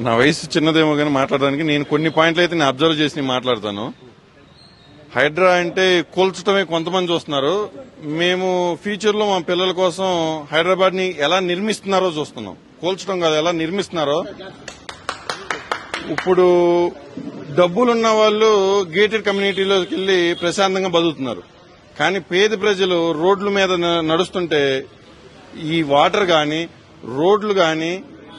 నా వయసు చిన్నదేమో కానీ మాట్లాడడానికి నేను కొన్ని పాయింట్లు అయితే నేను అబ్జర్వ్ చేసి మాట్లాడతాను. హైడ్రా అంటే కూల్చడమే కొంతమంది చూస్తున్నారు. మేము ఫ్యూచర్ లో మా పిల్లల కోసం హైదరాబాద్ ని ఎలా నిర్మిస్తున్నారో చూస్తున్నాం. కూల్చడం కాదు, ఎలా నిర్మిస్తున్నారో. ఇప్పుడు డబ్బులున్న వాళ్ళు గేటెడ్ కమ్యూనిటీలోకి వెళ్లి ప్రశాంతంగా బతుకుతున్నారు. కానీ పేద ప్రజలు రోడ్ల మీద నడుస్తుంటే ఈ వాటర్ గాని, రోడ్లు గాని,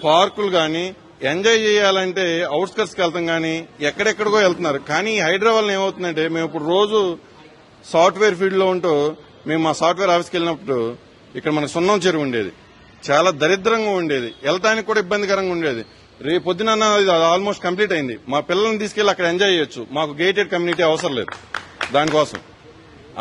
పార్కులు గాని ఎంజాయ్ చేయాలంటే అవుట్స్కట్స్ కి వెళ్తాం గానీ ఎక్కడెక్కడికో వెళ్తున్నారు. కానీ హైదరాబాద్ ఏమవుతుందంటే, మేము ఇప్పుడు రోజు సాఫ్ట్వేర్ ఫీల్డ్ లో ఉంటూ మేము మా సాఫ్ట్వేర్ ఆఫీస్కి వెళ్ళినప్పుడు ఇక్కడ మనకు సున్నం చెరువు ఉండేది, చాలా దరిద్రంగా ఉండేది, వెళ్ళటానికి కూడా ఇబ్బందికరంగా ఉండేది. రేపు పొద్దున ఆల్మోస్ట్ కంప్లీట్ అయింది. మా పిల్లల్ని తీసుకెళ్లి అక్కడ ఎంజాయ్ చేయొచ్చు. మాకు గేటెడ్ కమ్యూనిటీ అవసరం లేదు దానికోసం.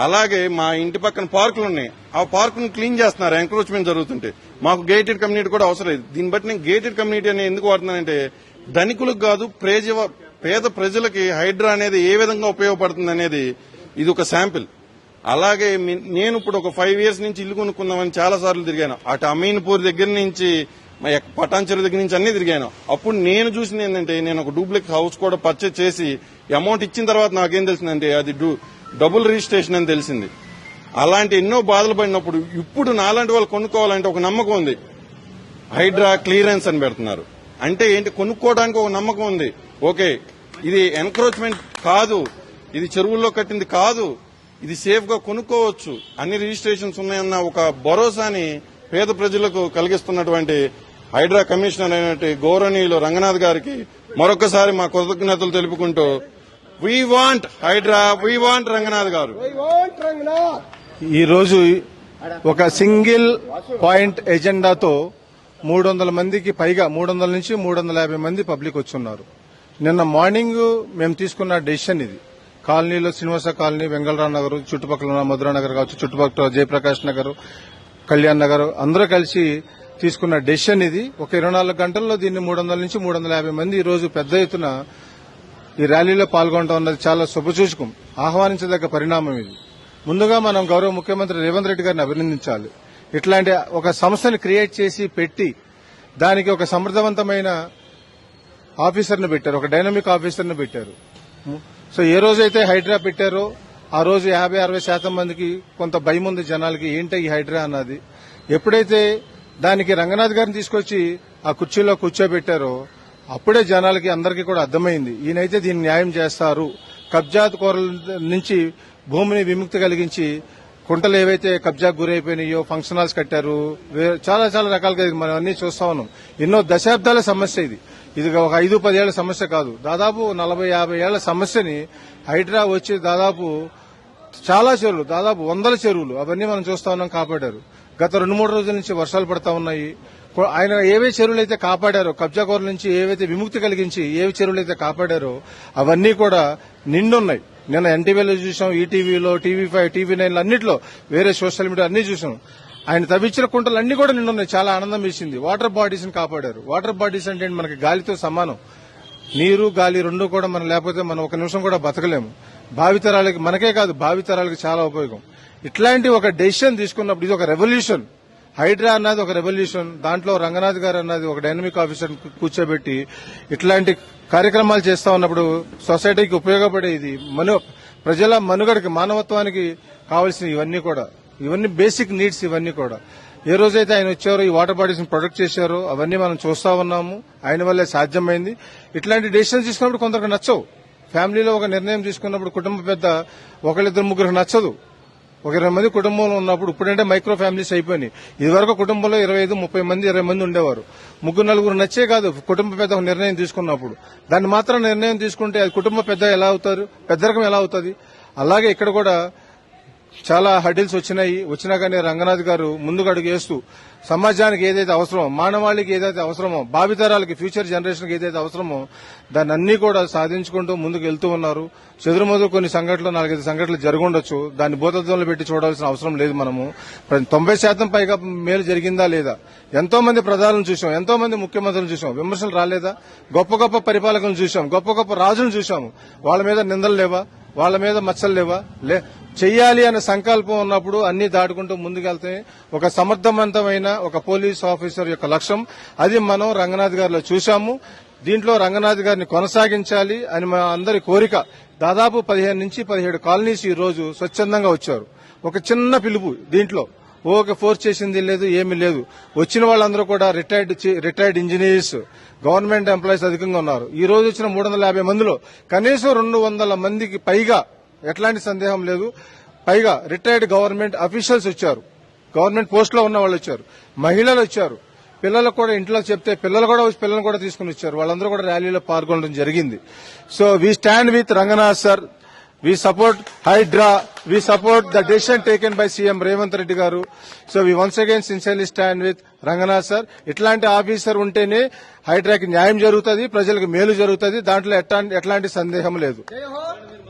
అలాగే మా ఇంటి పక్కన పార్కులు ఉన్నాయి, ఆ పార్కును క్లీన్ చేస్తున్నారు ఎంక్రోచ్మెంట్ జరుగుతుంటే. మాకు గేటెడ్ కమ్యూనిటీ కూడా అవసరం లేదు. దీన్ని బట్టి నేను గేటెడ్ కమ్యూనిటీ అనేది ఎందుకు వాడుతున్నానంటే, ధనికులకు కాదు పేద ప్రజలకి హైడ్రా అనేది ఏ విధంగా ఉపయోగపడుతుంది అనేది ఇది ఒక శాంపిల్. అలాగే నేను ఇప్పుడు ఒక 5 years నుంచి ఇల్లు కొనుక్కుందామని చాలా సార్లు తిరిగాను. అటు అమీన్పూర్ దగ్గర నుంచి పటాన్ చెరువు దగ్గర నుంచి అన్ని తిరిగాను. అప్పుడు నేను చూసింది ఏంటంటే, నేను ఒక డూప్లెక్స్ హౌస్ కూడా పర్చేజ్ చేసి అమౌంట్ ఇచ్చిన తర్వాత నాకేం తెలిసిందంటే అది డబుల్ రిజిస్ట్రేషన్ అని తెలిసింది. అలాంటి ఎన్నో బాధలు పడినప్పుడు ఇప్పుడు నాలాంటి వాళ్ళు కొనుక్కోవాలంటే ఒక నమ్మకం ఉంది. హైడ్రా క్లియరెన్స్ అని పెడుతున్నారు అంటే ఏంటి, కొనుక్కోవడానికి ఒక నమ్మకం ఉంది. ఓకే, ఇది ఎన్క్రోచ్మెంట్ కాదు, ఇది చెరువుల్లో కట్టింది కాదు, ఇది సేఫ్ గా కొనుక్కోవచ్చు, అన్ని రిజిస్ట్రేషన్స్ ఉన్నాయన్న ఒక భరోసాని పేద ప్రజలకు కలిగిస్తున్నటువంటి హైడ్రా కమిషనర్ అయినటువంటి గౌరవనీయులు రంగనాథ్ గారికి మరొకసారి మా కృతజ్ఞతలు తెలుపుకుంటూ, we want HYDRAA, we want Ranganath garu. ఈ రోజు ఒక సింగిల్ పాయింట్ ఎజెండాతో 300 మందికి పైగా 300 నుంచి 350 మంది పబ్లిక్ వచ్చున్నారు. నిన్న మార్నింగ్ మేము తీసుకున్న డెసిషన్ ఇది. కాలనీలో శ్రీనివాస కాలనీ, వెంగళరావు నగర్, చుట్టుపక్కల ఉన్న మధురా నగర్ కావచ్చు, చుట్టుపక్కల జయప్రకాష్ నగర్, కళ్యాణ్ నగర్ అందరూ కలిసి తీసుకున్న డెసిషన్ ఇది. ఒక 24 గంటల్లో దీన్ని 300 నుంచి 350 మంది ఈ రోజు పెద్ద ఎత్తున ఈ ర్యాలీలో పాల్గొనడం అన్నది చాలా శుభసూచకం, ఆహ్వానించదగ్గ పరిణామం ఇది. ముందుగా మనం గౌరవ ముఖ్యమంత్రి రేవంత్ రెడ్డి గారిని అభినందించాలి. ఇట్లాంటి ఒక సంస్థను క్రియేట్ చేసి పెట్టి దానికి ఒక సమర్థవంతమైన ఆఫీసర్ను పెట్టారు, ఒక డైనమిక్ ఆఫీసర్ను పెట్టారు. సో ఏ రోజైతే హైడ్రా పెట్టారో ఆ రోజు 50-60% మందికి కొంత భయం ఉంది జనాలకి, ఏంటి ఈ హైడ్రా అన్నది. ఎప్పుడైతే దానికి రంగనాథ్ గారిని తీసుకొచ్చి ఆ కుర్చీలో కూర్చోబెట్టారో అప్పుడే జనాలకి అందరికీ కూడా అర్థమైంది, ఈయనైతే దీన్ని న్యాయం చేస్తారు. కబ్జాకోరుల నుంచి భూమిని విముక్తి కలిగించి కుంటలు ఏవైతే కబ్జాకు గురైపోయినాయో ఫంక్షన్ హాల్స్ కట్టారు, చాలా చాలా రకాలుగా మనం అన్ని చూస్తా ఉన్నాం. ఎన్నో దశాబ్దాల సమస్య ఇది. ఇది ఒక 5-10 ఏళ్ల సమస్య కాదు, దాదాపు 40-50 ఏళ్ల సమస్యని హైడ్రా వచ్చి దాదాపు చాలా చెరువులు, దాదాపు 100 చెరువులు అవన్నీ మనం చూస్తా ఉన్నాం కాపాడారు. గత 2-3 రోజుల నుంచి వర్షాలు పడతా ఉన్నాయి. ఆయన ఏవే చెరువులు అయితే కాపాడారో, కబ్జాకోరుల నుంచి ఏవైతే విముక్తి కలిగించి ఏవి చెరువులు అయితే కాపాడారో అవన్నీ కూడా నిండున్నాయి. నిన్న ఎన్టీవీలో చూసాం, ఈటీవీలో, టీవీ5, టీవీ9 అన్నింటిలో, వేరే సోషల్ మీడియా అన్ని చూసాం. ఆయన తవ్వించిన కుంటలు అన్ని కూడా నిండున్నాయి. చాలా ఆనందం ఇచ్చింది. వాటర్ బాడీస్ ని కాపాడారు. వాటర్ బాడీస్ అంటే మనకి గాలితో సమానం. నీరు గాలి రెండు కూడా మనం లేకపోతే మనం ఒక నిమిషం కూడా బతకలేము. భావితరాలకి, మనకే కాదు భావితరాలకి చాలా ఉపయోగం. ఇట్లాంటి ఒక డెసిషన్ తీసుకున్నప్పుడు ఇది ఒక రెవల్యూషన్. హైడ్రా అన్నది ఒక రెవల్యూషన్. దాంట్లో రంగనాథ్ గారు అన్నది ఒక డైనమిక్ ఆఫీసర్ కూర్చోబెట్టి ఇట్లాంటి కార్యక్రమాలు చేస్తా ఉన్నప్పుడు సొసైటీకి ఉపయోగపడేది, ప్రజల మనుగడకి, మానవత్వానికి కావాల్సిన ఇవన్నీ బేసిక్ నీడ్స్. ఇవన్నీ కూడా ఏ రోజైతే ఆయన వచ్చారో ఈ వాటర్ బాడీస్ ని ప్రొటెక్ట్ చేశారో అవన్నీ మనం చూస్తా ఉన్నాము. ఆయన వల్లే సాధ్యమైంది. ఇట్లాంటి డెసిషన్స్ తీసుకున్నప్పుడు కొందరికి నచ్చవు. ఫ్యామిలీలో ఒక నిర్ణయం తీసుకున్నప్పుడు కుటుంబ పెద్ద 1-2-3 నచ్చదు. ఒక 20 మంది కుటుంబంలో ఉన్నప్పుడు, ఇప్పుడంటే మైక్రో ఫ్యామిలీస్ అయిపోయినాయి. ఇదివరకు కుటుంబంలో 25-30 మంది 20 మంది ఉండేవారు. 3-4 నచ్చే కాదు కుటుంబ పెద్ద ఒక నిర్ణయం తీసుకున్నప్పుడు. దాన్ని మాత్రం నిర్ణయం తీసుకుంటే అది కుటుంబ పెద్ద ఎలా అవుతారు, పెద్దరకం ఎలా అవుతుంది. అలాగే ఇక్కడ కూడా చాలా హడిల్స్ వచ్చినా కానీ రంగనాథ్ గారు ముందుకు అడుగు వేస్తూ సమాజానికి ఏదైతే అవసరమో, మానవాళికి ఏదైతే అవసరమో, భావితరాలకి, ఫ్యూచర్ జనరేషన్ కి ఏదైతే అవసరమో దాన్ని అన్ని కూడా సాధించుకుంటూ ముందుకు వెళ్తూ ఉన్నారు. చెదురుమదురు కొన్ని సంఘటనలు, 4-5 సంఘటనలు జరుగుండొచ్చు. దాన్ని భూతత్వంలో పెట్టి చూడాల్సిన అవసరం లేదు. మనము 90% పైగా మేలు జరిగిందా లేదా? ఎంతో మంది ప్రధానులను చూసాం, ఎంతో మంది ముఖ్యమంత్రులను చూసాం, విమర్శలు రాలేదా? గొప్ప గొప్ప పరిపాలకులను చూసాం, గొప్ప గొప్ప రాజులను చూసాము. వాళ్ళ మీద నిందలు లేవా? వాళ్ళ మీద మచ్చలు లేవా? చెయ్యాలి అనే సంకల్పం ఉన్నప్పుడు అన్ని దాటుకుంటూ ముందుకెళ్తే ఒక సమర్థవంతమైన ఒక పోలీస్ ఆఫీసర్ యొక్క లక్ష్యం అది మనం రంగనాథ్ గారిలో చూశాము. దీంట్లో రంగనాథ్ గారిని కొనసాగించాలి అని మా అందరి కోరిక. దాదాపు 15 నుంచి 17 కాలనీస్ ఈ రోజు స్వచ్ఛందంగా వచ్చారు. ఒక చిన్న పిలుపు దీంట్లో ఫోర్స్ చేసింది లేదు, ఏమీ లేదు. వచ్చిన వాళ్ళందరూ కూడా రిటైర్డ్ ఇంజనీర్స్, గవర్నమెంట్ ఎంప్లాయీస్ అధికంగా ఉన్నారు. ఈ రోజు వచ్చిన 350 మందిలో కనీసం 200 మందికి పైగా, ఎట్లాంటి సందేహం లేదు, పైగా రిటైర్డ్ గవర్నమెంట్ అఫీషియల్స్ వచ్చారు, గవర్నమెంట్ పోస్ట్ లో ఉన్న వాళ్ళు వచ్చారు, మహిళలు వచ్చారు, పిల్లలకు కూడా ఇంట్లో చెప్తే పిల్లలు కూడా తీసుకుని వచ్చారు. వాళ్ళందరూ కూడా ర్యాలీలో పాల్గొనడం జరిగింది. So we stand with Ranganath sir, we support Hydraa, we support the decision taken by CM Revanth Reddy garu. So we once again sincerely stand with Ranganath sir. ఇట్లాంటి ఆఫీసర్ ఉంటేనే హైడ్రాకి న్యాయం జరుగుతుంది, ప్రజలకు మేలు జరుగుతుంది, దాంట్లో ఎట్లాంటి సందేహం లేదు.